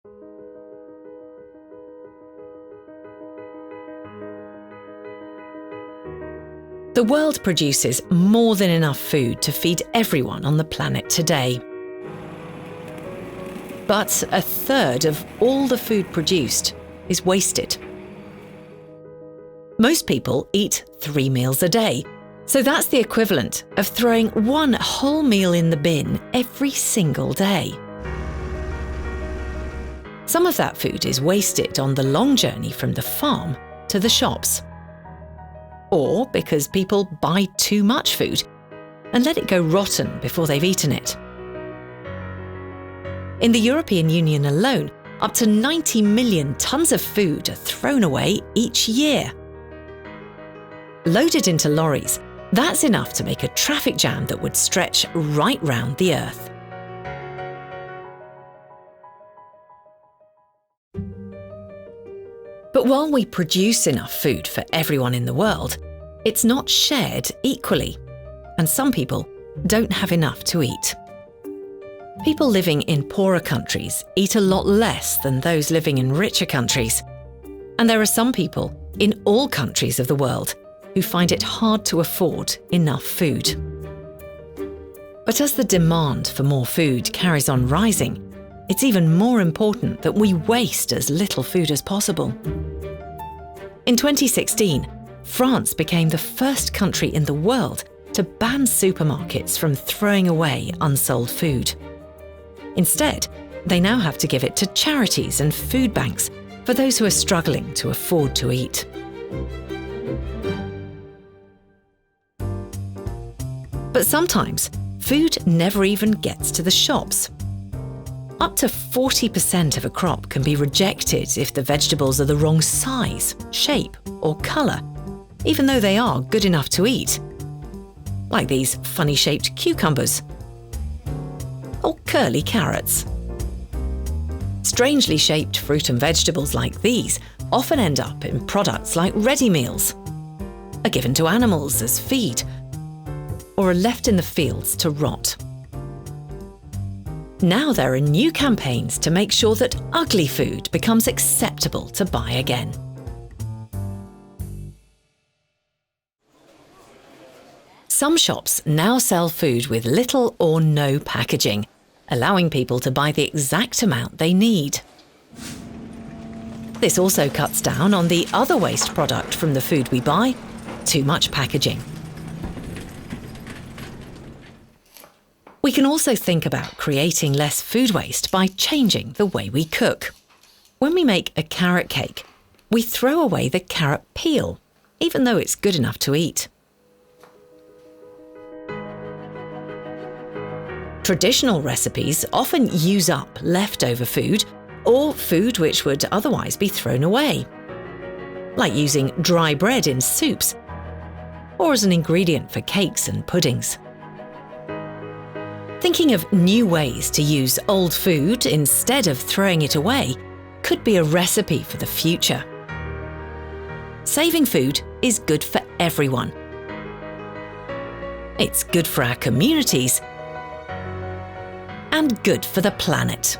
The world produces more than enough food to feed everyone on the planet today. But a third of all the food produced is wasted. Most people eat 3 meals a day, so that's the equivalent of throwing one whole meal in the bin every single day. Some of that food is wasted on the long journey from the farm to the shops. Or because people buy too much food and let it go rotten before they've eaten it. In the European Union alone, up to 90 million tons of food are thrown away each year. Loaded into lorries, that's enough to make a traffic jam that would stretch right round the Earth. But while we produce enough food for everyone in the world, it's not shared equally, and some people don't have enough to eat. People living in poorer countries eat a lot less than those living in richer countries, and there are some people in all countries of the world who find it hard to afford enough food. But as the demand for more food carries on rising, it's even more important that we waste as little food as possible. In 2016, France became the first country in the world to ban supermarkets from throwing away unsold food. Instead, they now have to give it to charities and food banks for those who are struggling to afford to eat. But sometimes, food never even gets to the shops. Up to 40% of a crop can be rejected if the vegetables are the wrong size, shape, or colour, even though they are good enough to eat. Like these funny-shaped cucumbers. Or curly carrots. Strangely shaped fruit and vegetables like these often end up in products like ready meals, are given to animals as feed, or are left in the fields to rot. Now there are new campaigns to make sure that ugly food becomes acceptable to buy again. Some shops now sell food with little or no packaging, allowing people to buy the exact amount they need. This also cuts down on the other waste product from the food we buy, too much packaging. We can also think about creating less food waste by changing the way we cook. When we make a carrot cake, we throw away the carrot peel, even though it's good enough to eat. Traditional recipes often use up leftover food or food which would otherwise be thrown away, like using dry bread in soups or as an ingredient for cakes and puddings. Thinking of new ways to use old food instead of throwing it away could be a recipe for the future. Saving food is good for everyone. It's good for our communities and good for the planet.